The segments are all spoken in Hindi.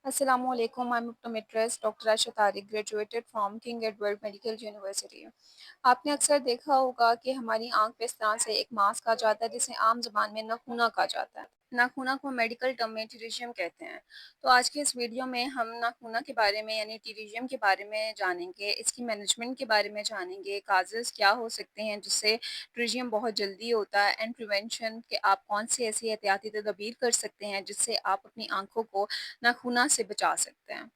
Assalamu alaikum. I'm optometrist Dr. Asha Tariq, graduated from King Edward Medical University. आपने अक्सर देखा होगा कि हमारी आंख पे इस तरह से एक मास्क आ जाता है जिसे आम ज़बान में नखूना कहा जाता है। नखूना को मेडिकल टर्म में टेरिशियम कहते हैं। तो आज के इस वीडियो में हम नखूना के बारे में यानी टेरिशियम के बारे में जानेंगे, इसकी मैनेजमेंट के बारे में जानेंगे, काजेज़ क्या हो सकते हैं जिससे टेरिशियम बहुत जल्दी होता है एंड प्रिवेंशन के आप कौन सी ऐसी एहतियाती तदबीर कर सकते हैं जिससे आप अपनी आंखों को नाखूना से बचा सकते हैं।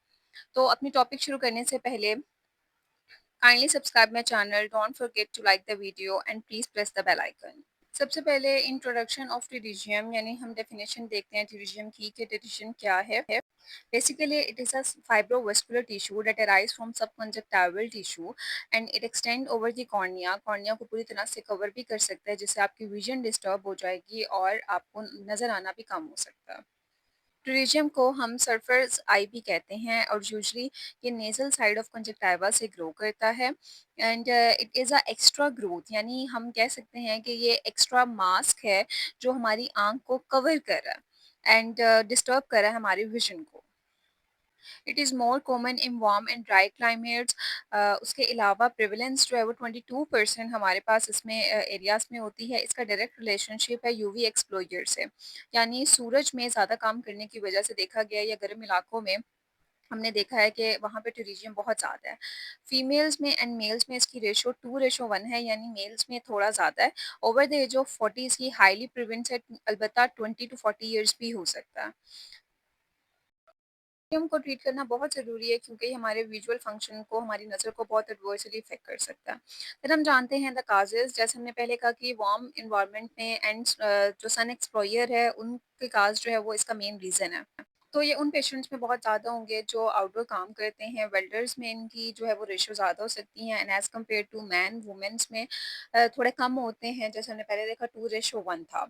तो अपनी टॉपिक शुरू करने से पहले kindly subscribe my channel, don't forget to like the video and please press the bell icon. सबसे पहले इंट्रोडक्शन ऑफ टेरिशियम यानी हम डेफिनेशन देखते हैं टेरिशियम की कि टेरिशियम क्या है। Basically it is a fibrovascular tissue that arise from subconjunctival tissue and it extend over the cornea. Cornea को पूरी तरह से कवर भी कर सकता है जिससे आपकी विजन डिस्टर्ब हो जाएगी और आपको नजर आना भी कम हो सकता है। ट्यूरिज्म को हम सरफेस आई भी कहते हैं और यूजली ये नेजल साइड ऑफ कंजक्टिवा से ग्रो करता है and it is a extra growth यानी हम कह सकते हैं कि ये एक्स्ट्रा मास्क है जो हमारी आंख को कवर कर रहा है एंड डिस्टर्ब कर रहा है हमारी विजन को। It is more common in warm and dry climates. उसके अलावा प्रेवलेंस जो है वो 22% हमारे पास इसमें एरियाज में होती है। इसका डायरेक्ट रिलेशनशिप है यूवी एक्सप्लोजर से, यानी सूरज में ज़्यादा काम करने की वजह से देखा गया है या गर्म इलाकों में हमने देखा है कि वहाँ पे टेरिशियम बहुत ज़्यादा है। फीमेल्स में एंड मेल्स में इसकी रेशो 2:1 है, यानी मेल्स में थोड़ा ज़्यादा है। ओवर द एज ऑफ 40 इसकी हाईली प्रिवेंस है, अलबत्ता 20 टू 40 ईयर्स भी हो सकता है। को ट्रीट करना बहुत ज़रूरी है क्योंकि ये हमारे विजुअल फंक्शन को, हमारी नज़र को बहुत एडवर्सली इफेक्ट कर सकता है। फिर हम जानते हैं द काजेज़, जैसे हमने पहले कहा कि वार्म एनवायरनमेंट में एंड जो सन एक्सप्लोयर है उनके काज जो है वो इसका मेन रीज़न है। तो ये उन पेशेंट्स में बहुत ज़्यादा होंगे जो आउटडोर काम करते हैं, वेल्डर्स में इनकी जो है वो रेशो ज़्यादा हो सकती हैं and as compare to man womens में थोड़े कम होते हैं, जैसे हमने पहले देखा 2:1 था।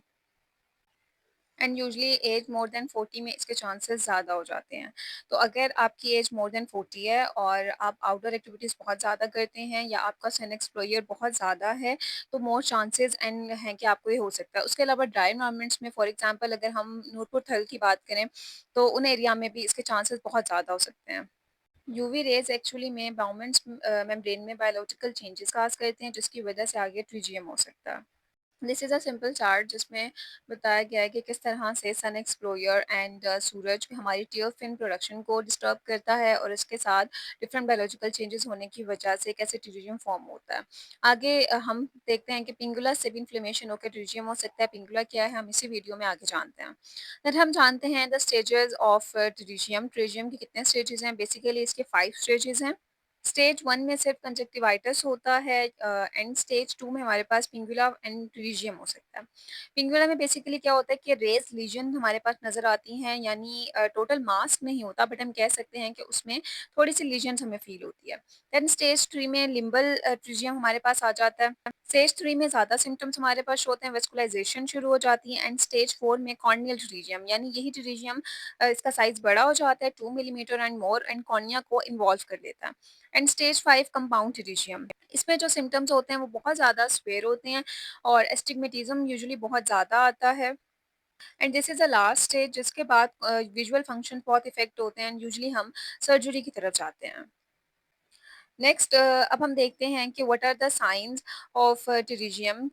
And usually age more than 40 में इसके चांसेस ज़्यादा हो जाते हैं। तो अगर आपकी एज मोर देन 40 है और आप आउटडोर एक्टिविटीज़ बहुत ज़्यादा करते हैं या आपका सन एक्सपोज़र बहुत ज़्यादा है, तो मोर चांसेस एंड हैं कि आपको ये हो सकता है। उसके अलावा ड्राई एनवायरनमेंट्स में फॉर एग्ज़ाम्पल अगर हम नूरपुर थल की बात करें, तो उन एरिया में भी इसके चांसेस बहुत ज़्यादा हो सकते हैं। यूवी रेज़ एक्चुअली में बाउमेंट्स मेम्ब्रेन में बायोलॉजिकल चेंजेस काज़ करते हैं जिसकी वजह से आगे ट्रिजियम हो सकता है। This is a simple chart जिसमें बताया गया है कि किस तरह से सन एक्सप्लोयर एंड सूरज हमारी टियर फिल्म प्रोडक्शन को डिस्टर्ब करता है और इसके साथ डिफरेंट बायोलॉजिकल चेंजेस होने की वजह से कैसे टेरिजियम फॉर्म होता है। आगे हम देखते हैं कि पिंगुला से भी इन्फ्लेमेशन होकर टेरिजियम हो सकता है। पिंगुला क्या है, हम इसी वीडियो में आगे जानते हैं। फिर हम जानते हैं the stages of pterygium. Pterygium के कितने स्टेजेस हैं? बेसिकली इसके 5 स्टेजेस हैं। स्टेज 1 में सिर्फ कंजक्टिवाइटिस होता है एंड स्टेज 2 में हमारे पास पिंगुला एंड टेरिजियम हो सकता है। पिंगुला में बेसिकली क्या होता है कि रेज़ लीजन हमारे पास नज़र आती हैं, यानी टोटल मास्क नहीं होता बट हम कह सकते हैं कि उसमें थोड़ी-सी लीजन्स हमें फ़ील होती है। देन स्टेज 3 में लिम्बल टेरिजियम हमारे पास आ जाता है। स्टेज 3 में ज़्यादा सिम्पटम्स हमारे पास शो होते हैं, वेस्कुलाइज़ेशन शुरू हो जाती है एंड स्टेज 4 में कॉर्नियल टेरिजियम, यानी यही टेरिजियम इसका साइज़ बड़ा हो जाता है 2 millimetre and more and cornea को इन्वॉल्व कर लेता है। एंड स्टेज 5 कंपाउंड टेरिशियम, इसमें जो सिम्पटम्स होते हैं वो बहुत ज़्यादा स्वेयर होते हैं और एस्टिग्मेटिज्म यूजुअली बहुत ज़्यादा आता है। And this is the last stage जिसके बाद विजुअल फंक्शन बहुत इफेक्ट होते हैं एंड यूजुअली हम सर्जरी की तरफ जाते हैं। नेक्स्ट अब हम देखते हैं कि what are the signs of pterygium.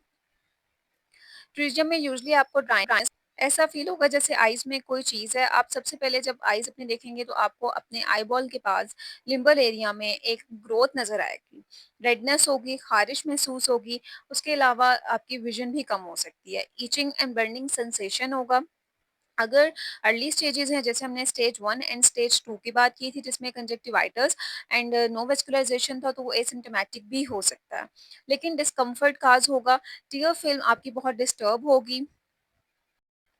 Pterygium में यूजुअली आपको ड्राइनेस ऐसा फ़ील होगा जैसे आइज़ में कोई चीज़ है। आप सबसे पहले जब आइज़ अपनी देखेंगे तो आपको अपने आईबॉल के पास लिम्बल एरिया में एक ग्रोथ नज़र आएगी। रेडनेस होगी, ख़ारिश महसूस होगी, उसके अलावा आपकी विज़न भी कम हो सकती है। इचिंग एंड बर्निंग सेंसेशन होगा। अगर अर्ली स्टेजेज़ हैं, जैसे हमने स्टेज 1 एंड स्टेज 2 की बात की थी जिसमें कंजक्टिवाइटिस एंड नो वास्कुलराइज़ेशन था, तो वो एसिम्प्टोमेटिक भी हो सकता है। लेकिन डिस्कम्फर्ट काज़ होगा, टियर फ़िल्म आपकी बहुत डिस्टर्ब होगी।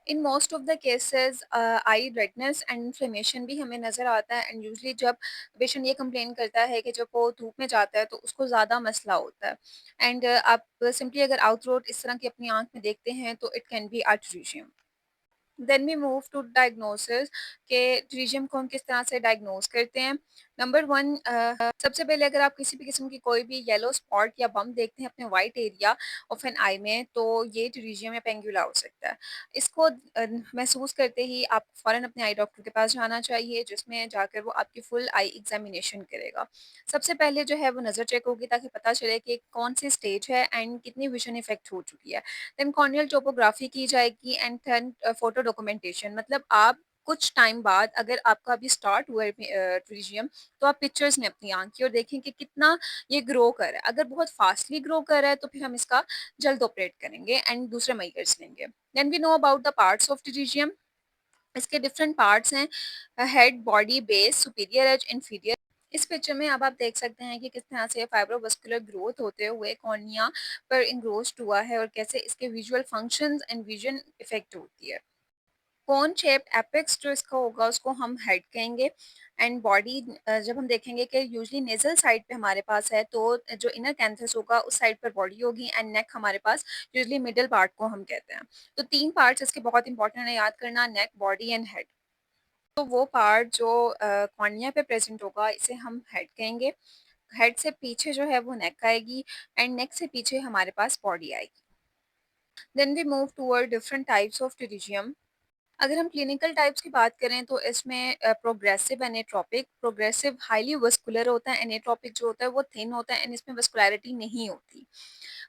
In most of the cases I redness and inflammation भी हमें नज़र आता है एंड यूजुअली जब पेशेंट ये कंप्लेन करता है कि जब वो धूप में जाता है तो उसको ज़्यादा मसला होता है एंड आप सिंपली अगर आउटरोड इस तरह की अपनी आँख में देखते हैं तो it can be a pterygium. Then we move to diagnosis के टीजियम को हम किस तरह से डायग्नोस करते हैं। नंबर 1, सबसे पहले अगर आप किसी भी किस्म की कोई भी येलो स्पॉट या बम्प देखते हैं अपने व्हाइट एरिया ऑफ एन आई में, तो ये टीजियम या पेंगुला हो सकता है। इसको महसूस करते ही आप फ़ौरन अपने आई डॉक्टर के पास जाना चाहिए, जिसमें जाकर वो आपकी फुल आई एग्ज़ामिनेशन करेगा। सबसे पहले जो है वो नज़र चेक होगी ताकि पता चले कि कौन-सी स्टेज है एंड कितनी विज़न इफ़ेक्ट हो चुकी है। देन कॉर्नियल टोपोग्राफी की जाएगी एंड देन फोटो डॉक्यूमेंटेशन, मतलब आप कुछ टाइम बाद अगर आपका अभी स्टार्ट हुआ है ट्रीजियम, तो आप पिक्चर्स लें अपनी आँख की और देखें कि कितना ये ग्रो कर रहा है। अगर बहुत फास्टली ग्रो कर रहा है तो फिर हम इसका जल्द ऑपरेट करेंगे एंड दूसरे मेजर्स लेंगे। Then we know about the parts of pterygium. इसके डिफरेंट पार्ट्स हैं, head, body, base, superior edge, inferior. इस पिक्चर में अब आप देख सकते हैं कि किस तरह से फाइब्रोवास्कुलर ग्रोथ होते हुए कॉर्निया पर इंग्रोस्ड हुआ है और कैसे इसके visual functions and vision effect होती है। कोन शेप्ड एपेक्स जो इसका होगा उसको हम हेड कहेंगे एंड बॉडी, जब हम देखेंगे कि यूजुअली नेजल साइड पे हमारे पास है तो जो इनर कैंथस होगा उस साइड पर बॉडी होगी एंड नेक हमारे पास यूजुअली मिडल पार्ट को हम कहते हैं। तो 3 पार्ट्स इसके बहुत इंपॉर्टेंट है याद करना, नेक, बॉडी एंड हेड। तो वो पार्ट जो कॉर्निया पे प्रेजेंट होगा इसे हम हेड कहेंगे। हेड से पीछे जो है वो नेक आएगी एंड नेक से पीछे हमारे पास बॉडी आएगी। Then we move toward different types of pterygium. अगर हम क्लिनिकल टाइप्स की बात करें तो इसमें progressive atrophic, progressive highly vascular होता है, एनेट्रोपिक जो होता है वो थिन होता है एंड इसमें वस्कुलैरिटी नहीं होती।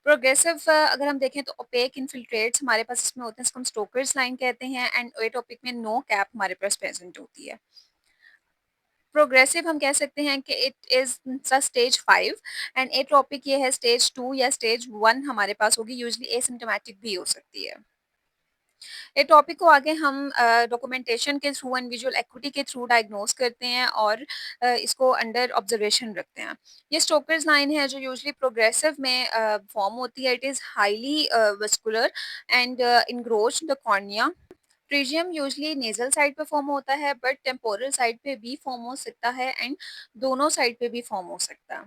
प्रोग्रेसिव अगर हम देखें तो ओपेक इन्फिल्ट्रेट्स हमारे पास इसमें होते हैं, इसको हम स्टोकर्स लाइन कहते हैं एंड एटोपिक में नो कैप हमारे पास प्रेजेंट होती है। प्रोग्रेसिव हम कह सकते हैं कि इट इज़ स्टेज 5 एंड एट्रोपिक ये है स्टेज 2 या स्टेज 1 हमारे पास होगी, यूजुअली एसिम्प्टोमेटिक भी हो सकती है। ये टॉपिक को आगे हम डॉक्यूमेंटेशन के थ्रू एंड विजुअल एक्टिविटी के थ्रू डायग्नोस करते हैं और इसको अंडर ऑब्जर्वेशन रखते हैं। ये स्टोकर्स लाइन है जो यूजुअली प्रोग्रेसिव में फॉर्म होती है। It is highly vascular and encroached the cornea. Pterygium usually nasal side पे फॉर्म होता है बट टेम्पोरल साइड पे भी फॉर्म हो सकता है एंड दोनों साइड पे भी फॉर्म हो सकता है।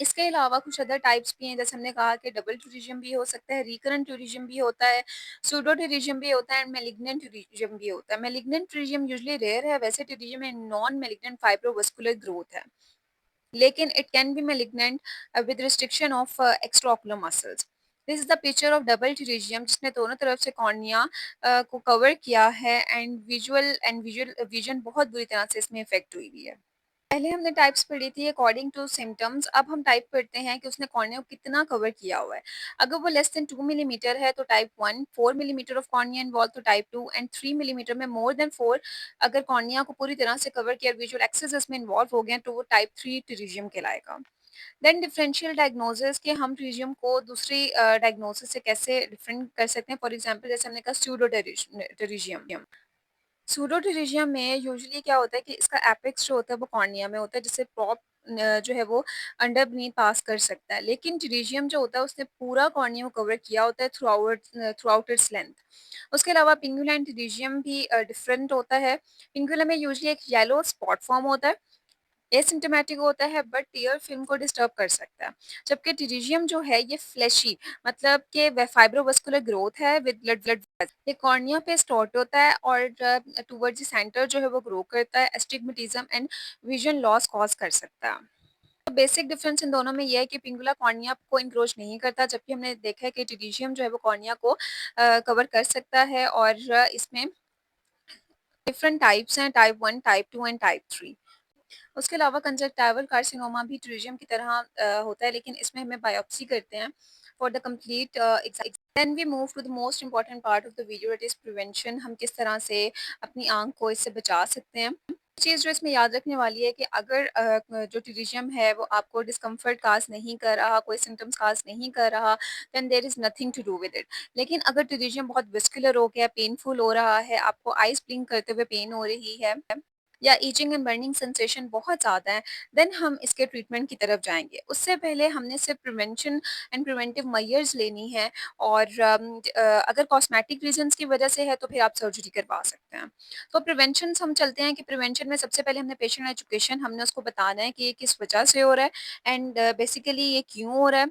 इसके अलावा कुछ अदर टाइप्स भी हैं, जैसे हमने कहा कि डबल टूरिज्म भी हो सकता है, रिकरेंट टूरिज्म भी होता है, सूडो टूरिज्म भी होता है एंड मैलिग्नेंट टूरिज्म भी होता है। मैलिग्नेंट टूरिज्म यूजुअली रेयर है, वैसे टूरिज्म में नॉन मैलिग्नेंट फाइब्रोवास्कुलर ग्रोथ है, लेकिन it can be malignant with restriction of extraocular muscles. This is the picture of double pterygium जिसने दोनों तरफ से कॉर्निया को कवर किया है एंड विजुअल विजन बहुत बुरी तरह से इसमें इफेक्ट हुई हुई है। पहले हमने टाइप्स पढ़ी थी अकॉर्डिंग टू सिम्पटम्स, अब हम टाइप पढ़ते हैं कि उसने कॉर्निया को कितना कवर किया हुआ है। अगर वो लेस देन 2 मिलीमीटर है तो type 1, 4 millimetre of cornea involve तो टाइप 2 एंड 3 मिलीमीटर में मोर देन 4 अगर कॉर्निया को पूरी तरह से कवर किया, विजुअल एक्सेस इसमें इन्वॉल्व हो गए तो वो टाइप 3 टेरिजियम कहलाएगा। देन डिफरेंशियल डायग्नोसिस के हम टेरिजियम को दूसरी डायग्नोसिस से कैसे डिफरेंट कर सकते हैं। फॉर एग्जांपल जैसे हमने कहा सूडो टेरिजियम। सूडोटेरिजियम में यूजुअली क्या होता है कि इसका एपेक्स जो होता है वो कॉर्निया में होता है, जिससे प्रॉप जो है वो अंडर बीनीथ पास कर सकता है, लेकिन टेरिजियम जो होता है उसने पूरा कॉर्निया को कवर किया होता है थ्रू आउट इट्स लेंथ। उसके अलावा पिंगुला एंड टेरिजियम भी डिफरेंट होता है। पिंगुला में यूजुअली एक येलो स्पॉट फॉर्म होता है, एसिम्प्टोमेटिक होता है बट टीयर फिल्म को डिस्टर्ब कर सकता है, जबकि टेरिजियम जो है ये फ्लैशी, मतलब कि फाइब्रोवास्कुलर ग्रोथ है विद ब्लड ब्लड ये कॉर्निया पे स्टॉर्ट होता है और टुवर्ड्स द सेंटर जो है वो ग्रो करता है, astigmatism and vision loss cause कर सकता है। तो बेसिक डिफरेंस इन दोनों में ये है कि पिंगुला कॉर्निया को इंक्रोच नहीं करता, जबकि हमने देखा है कि टेरिजियम जो है वो कॉर्निया को कवर कर सकता है और इसमें डिफरेंट टाइप्स हैं, टाइप 1, टाइप 2 एंड टाइप 3। उसके अलावा कंजक्टिवल कार्सिनोमा भी टूरिज्म की तरह होता है, लेकिन इसमें हमें बायोप्सी करते हैं for the complete then we move to the most important part of the video, it is prevention. हम किस तरह से अपनी आंख को इससे बचा सकते हैं। चीज़ जो इसमें याद रखने वाली है कि अगर जो टूरिज्म है वो आपको डिस्कम्फर्ट काज नहीं कर रहा, कोई सिम्टम्स काज नहीं कर रहा, then there is nothing to do with it. लेकिन अगर टूरिज्म बहुत विस्कुलर हो गया, पेनफुल हो रहा है, आपको आइज ब्लिंक करते हुए पेन हो रही है या ईचिंग एंड बर्निंग सेंसेशन बहुत ज़्यादा है, देन हम इसके ट्रीटमेंट की तरफ जाएँगे। उससे पहले हमने सिर्फ प्रिवेंशन एंड प्रिवेंटिव मेजर्स लेनी है और अगर कॉस्मेटिक रीज़न्स की वजह से है तो फिर आप सर्जरी करवा सकते हैं। तो प्रिवेंशन हम चलते हैं कि प्रिवेंशन में सबसे पहले हमने पेशेंट एजुकेशन, हमने उसको बताना है कि ये किस वजह से हो रहा है एंड बेसिकली ये क्यों हो रहा है।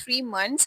3 months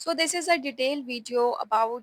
So this is a detailed video about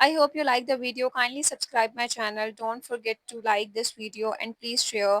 I hope you like the video. Kindly subscribe my channel. Don't forget to like this video and please share.